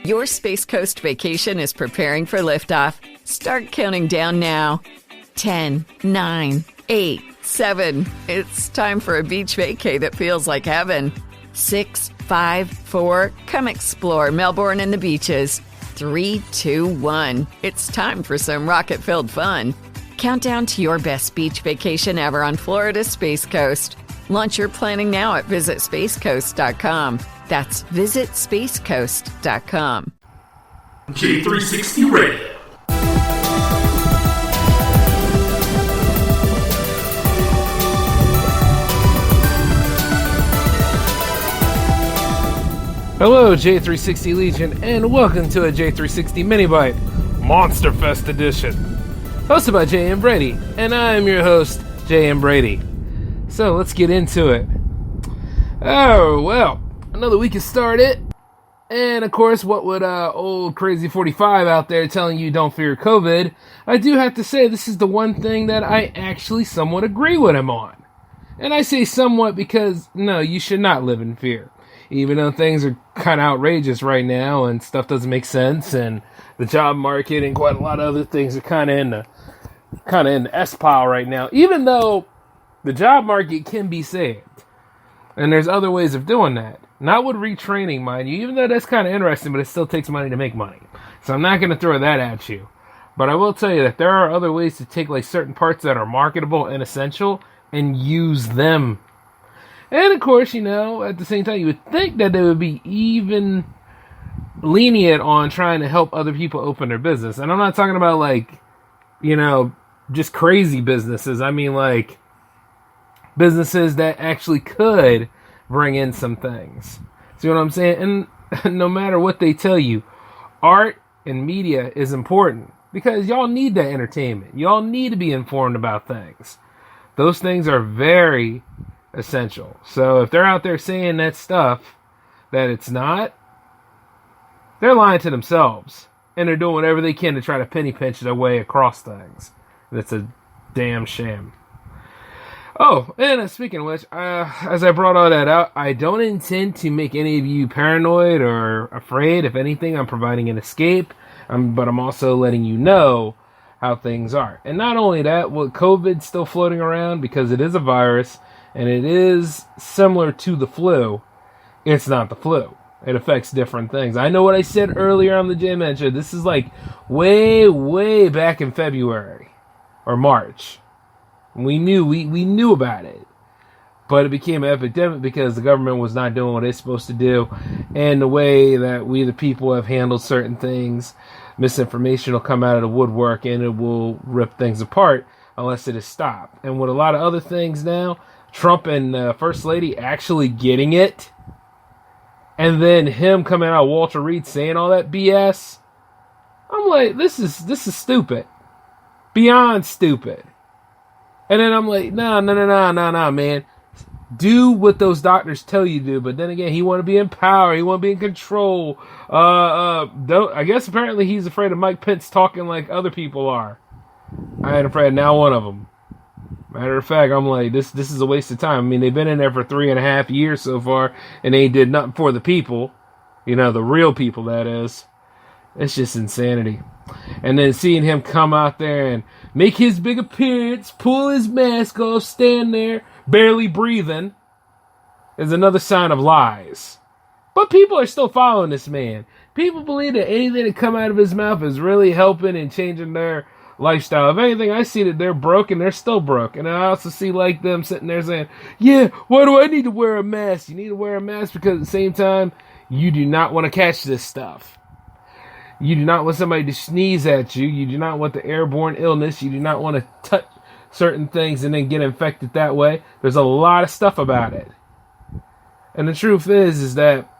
Your Space Coast vacation is preparing for liftoff. Start counting down now. 10, 9, 8, 7. It's time for a beach vacay that feels like heaven. 6, 5, 4. Come explore Melbourne and the beaches. 3, 2, 1. It's time for some rocket-filled fun. Count down to your best beach vacation ever on Florida's Space Coast. Launch your planning now at visitspacecoast.com. That's visitspacecoast.com. J360 Radio. Hello, J360 Legion, and welcome to a J360 MiniByte Monster Fest edition. Hosted by J.M. Brady, and I am your host, J.M. Brady. So, let's get into it. Oh, well, another week has started, and of course, what would old Crazy 45 out there telling you don't fear COVID, I do have to say this is the one thing that I actually somewhat agree with him on. And I say somewhat because, no, you should not live in fear. Even though things are kind of outrageous right now and stuff doesn't make sense and the job market and quite a lot of other things are kind of in the S-pile right now. Even though the job market can be saved. And there's other ways of doing that. Not with retraining, mind you, even though that's kind of interesting, but it still takes money to make money. So I'm not going to throw that at you. But I will tell you that there are other ways to take like certain parts that are marketable and essential and use them. And, of course, you know, at the same time, you would think that they would be even lenient on trying to help other people open their business. And I'm not talking about, like, you know, just crazy businesses. I mean, like, businesses that actually could bring in some things. See what I'm saying? And no matter what they tell you, art and media is important. Because y'all need that entertainment. Y'all need to be informed about things. Those things are very essential. So if they're out there saying that stuff that it's not, they're lying to themselves. And they're doing whatever they can to try to penny pinch their way across things. That's a damn shame. Oh, and speaking of which, as I brought all that out, I don't intend to make any of you paranoid or afraid. If anything, I'm providing an escape. But I'm also letting you know how things are. And not only that, with COVID still floating around, because it is a virus, and it is similar to the flu, it's not the flu. It affects different things. I know what I said earlier on the J-Man show. This is like way back in February or March. We knew about it. But it became an epidemic because the government was not doing what it's supposed to do. And the way that we, the people, have handled certain things, misinformation will come out of the woodwork and it will rip things apart unless it is stopped. And with a lot of other things now, Trump and First Lady actually getting it, and then him coming out, Walter Reed, saying all that BS. I'm like, this is stupid, beyond stupid. And then I'm like, no, man, do what those doctors tell you to do. But then again, he want to be in power, he want to be in control. I guess apparently he's afraid of Mike Pence talking like other people are. I ain't afraid of now one of them. Matter of fact, I'm like, this is a waste of time. I mean, they've been in there for 3.5 years so far, and they did nothing for the people. You know, the real people, that is. It's just insanity. And then seeing him come out there and make his big appearance, pull his mask off, stand there, barely breathing, is another sign of lies. But people are still following this man. People believe that anything that come out of his mouth is really helping and changing their lifestyle. If anything, I see that they're broke and they're still broke. And I also see like them sitting there saying, yeah, why do I need to wear a mask? You need to wear a mask because at the same time, you do not want to catch this stuff. You do not want somebody to sneeze at you. You do not want the airborne illness. You do not want to touch certain things and then get infected that way. There's a lot of stuff about it. And the truth is that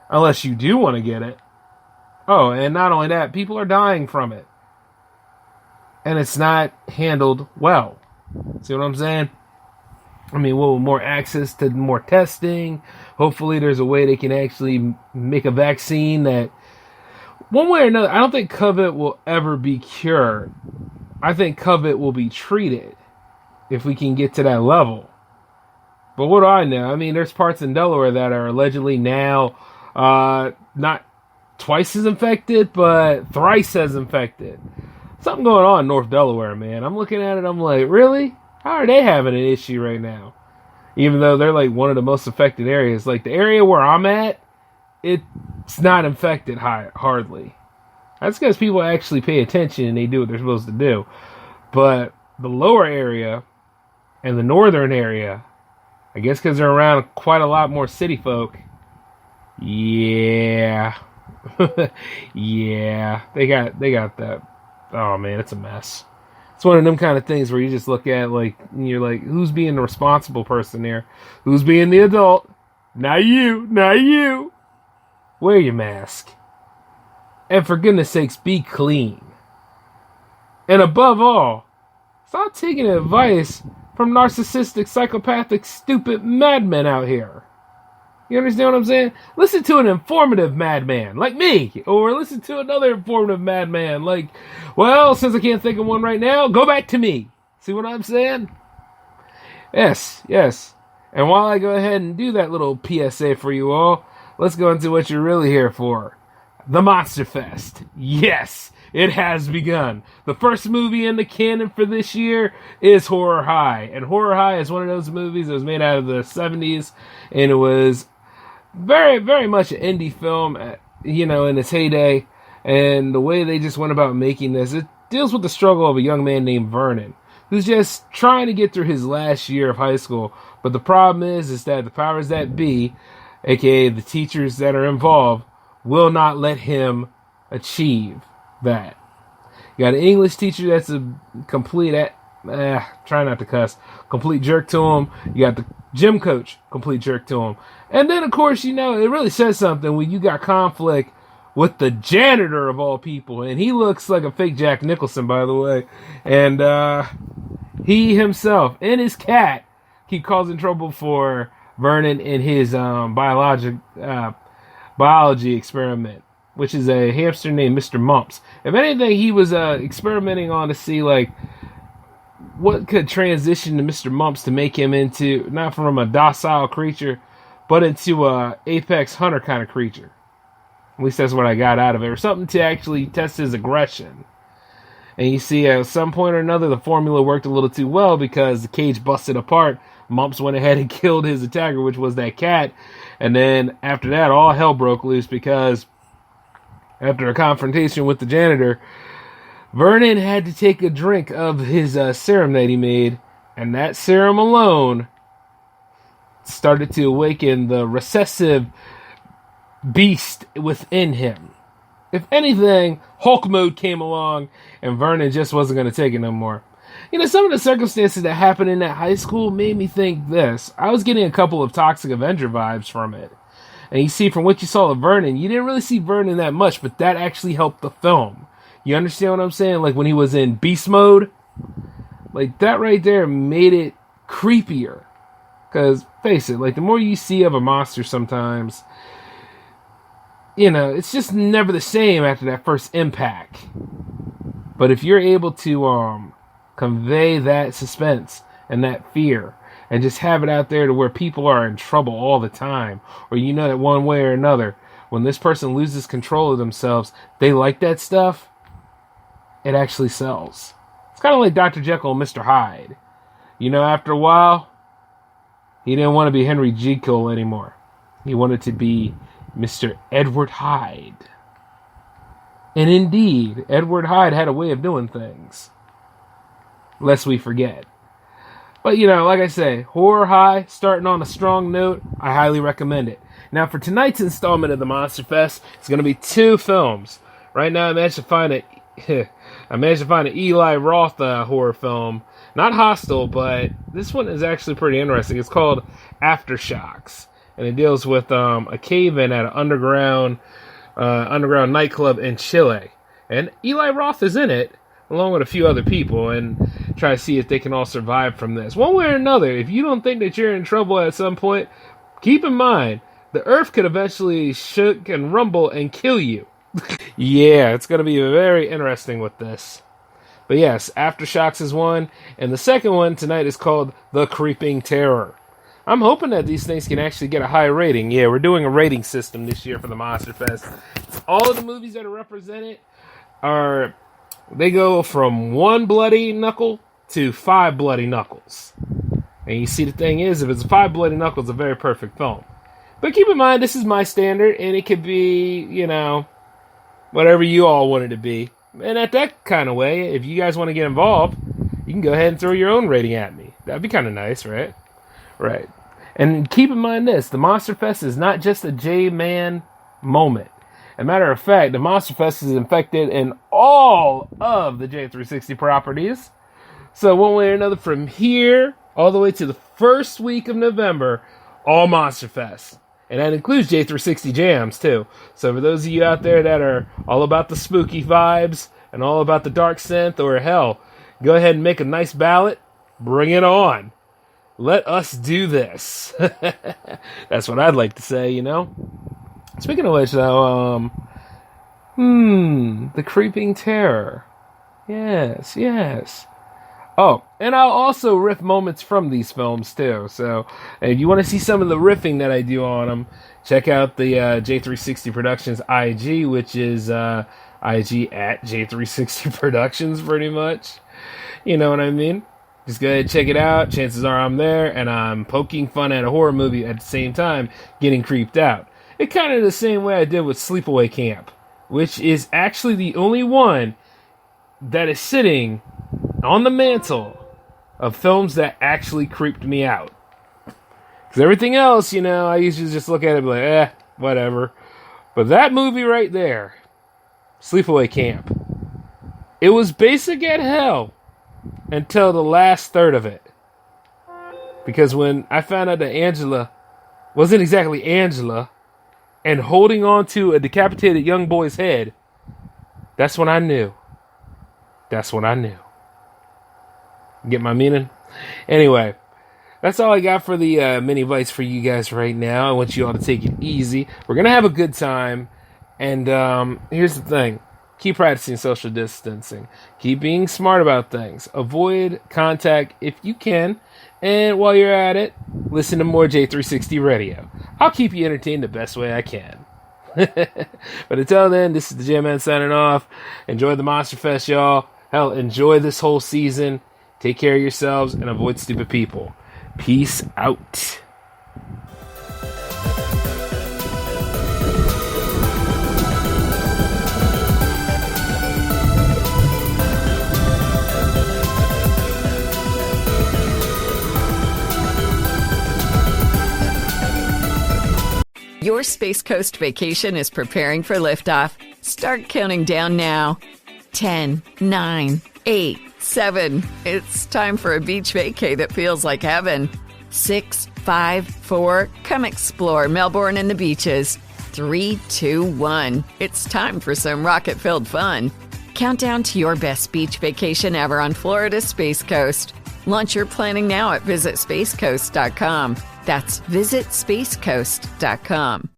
unless you do want to get it, oh, and not only that, people are dying from it. And it's not handled well. See what I'm saying? I mean, well, more access to more testing. Hopefully there's a way they can actually make a vaccine that, one way or another, I don't think COVID will ever be cured. I think COVID will be treated if we can get to that level. But what do I know? I mean, there's parts in Delaware that are allegedly now not twice as infected, but thrice as infected. Something going on in North Delaware, man. I'm looking at it, I'm like, really? How are they having an issue right now? Even though they're like one of the most affected areas. Like the area where I'm at, it's not infected hardly. That's because people actually pay attention and they do what they're supposed to do. But the lower area and the northern area, I guess because they're around quite a lot more city folk, yeah. Yeah. They got that. Oh man, it's a mess. It's one of them kind of things where you just look at like, you're like, who's being the responsible person there? Who's being the adult? Not you. Wear your mask. And for goodness sakes, be clean. And above all, stop taking advice from narcissistic, psychopathic, stupid madmen out here. You understand what I'm saying? Listen to an informative madman like me, or listen to another informative madman like, well, since I can't think of one right now, go back to me. See what I'm saying? Yes. And while I go ahead and do that little PSA for you all, let's go into what you're really here for. The Monster Fest. Yes, it has begun. The first movie in the canon for this year is Horror High. And Horror High is one of those movies that was made out of the 70s. And it was very, very much an indie film, in its heyday. And the way they just went about making this, it deals with the struggle of a young man named Vernon, who's just trying to get through his last year of high school. But the problem is that the powers that be, aka the teachers that are involved, will not let him achieve that. You got an English teacher that's a complete, try not to cuss, complete jerk to him. You got the gym coach, complete jerk to him. And then, of course, it really says something when you got conflict with the janitor of all people. And he looks like a fake Jack Nicholson, by the way. And he himself and his cat keep causing trouble for Vernon in his biology experiment, which is a hamster named Mr. Mumps. If anything, he was experimenting on to see like what could transition to Mr. Mumps to make him into, not from a docile creature, but into a apex hunter kind of creature. At least that's what I got out of it. Or something to actually test his aggression. And you see, at some point or another, the formula worked a little too well because the cage busted apart. Mumps went ahead and killed his attacker, which was that cat. And then after that, all hell broke loose because after a confrontation with the janitor, Vernon had to take a drink of his serum that he made. And that serum alone started to awaken the recessive beast within him. If anything, Hulk mode came along and Vernon just wasn't going to take it no more. Some of the circumstances that happened in that high school made me think this. I was getting a couple of Toxic Avenger vibes from it. And you see, from what you saw of Vernon, you didn't really see Vernon that much, but that actually helped the film. You understand what I'm saying? Like when he was in beast mode, like that right there made it creepier. Because, face it, like the more you see of a monster sometimes, it's just never the same after that first impact. But if you're able to convey that suspense and that fear and just have it out there to where people are in trouble all the time, or that one way or another, when this person loses control of themselves, they like that stuff, it actually sells. It's kind of like Dr. Jekyll and Mr. Hyde. After a while, he didn't want to be Henry Jekyll anymore. He wanted to be Mr. Edward Hyde. And indeed, Edward Hyde had a way of doing things. Lest we forget. But, like I say, Horror High, starting on a strong note, I highly recommend it. Now, for tonight's installment of the Monster Fest, it's going to be 2 films. Right now, I managed to find an Eli Roth horror film. Not Hostel, but this one is actually pretty interesting. It's called Aftershocks. And it deals with a cave-in at an underground nightclub in Chile. And Eli Roth is in it, along with a few other people, and try to see if they can all survive from this. One way or another, if you don't think that you're in trouble at some point, keep in mind, the earth could eventually shook and rumble and kill you. Yeah, it's going to be very interesting with this. But yes, Aftershocks is one, and the second one tonight is called The Creeping Terror. I'm hoping that these things can actually get a high rating. Yeah, we're doing a rating system this year for the Monster Fest. All of the movies that are represented they go from 1 bloody knuckle to 5 bloody knuckles. And you see, the thing is, if it's 5 bloody knuckles, it's a very perfect film. But keep in mind, this is my standard, and it could be, whatever you all want it to be. And at that kind of way, if you guys want to get involved, you can go ahead and throw your own rating at me. That'd be kind of nice, right? Right. And keep in mind this, the Monster Fest is not just a J-Man moment. As a matter of fact, the Monster Fest is infected in all of the J360 properties. So one way or another, from here all the way to the first week of November, all Monster Fest. And that includes J360 Jams, too. So for those of you out there that are all about the spooky vibes and all about the dark synth, or hell, go ahead and make a nice ballot. Bring it on. Let us do this. That's what I'd like to say, Speaking of which, though, the Creeping Terror. Yes. Oh, and I'll also riff moments from these films, too. So, if you want to see some of the riffing that I do on them, check out the J360 Productions IG, which is IG at J360 Productions, pretty much. You know what I mean? Just go ahead and check it out. Chances are I'm there, and I'm poking fun at a horror movie at the same time, getting creeped out. It's kind of the same way I did with Sleepaway Camp, which is actually the only one that is sitting on the mantle of films that actually creeped me out. Because everything else, I usually just look at it and be like, whatever. But that movie right there, Sleepaway Camp, it was basic at hell until the last third of it. Because when I found out that Angela wasn't exactly Angela and holding on to a decapitated young boy's head, that's when I knew. Get my meaning? Anyway, that's all I got for the MiniBytes for you guys right now. I want you all to take it easy. We're going to have a good time. And here's the thing. Keep practicing social distancing. Keep being smart about things. Avoid contact if you can. And while you're at it, listen to more J360 radio. I'll keep you entertained the best way I can. But until then, this is the J-Man signing off. Enjoy the Monster Fest, y'all. Hell, enjoy this whole season. Take care of yourselves and avoid stupid people. Peace out. Your Space Coast vacation is preparing for liftoff. Start counting down now. 10, 9, 8, 7. It's time for a beach vacay that feels like heaven. 6, 5, 4. Come explore Melbourne and the beaches. 3, 2, 1. It's time for some rocket-filled fun. Countdown to your best beach vacation ever on Florida's Space Coast. Launch your planning now at visitspacecoast.com. That's visitspacecoast.com.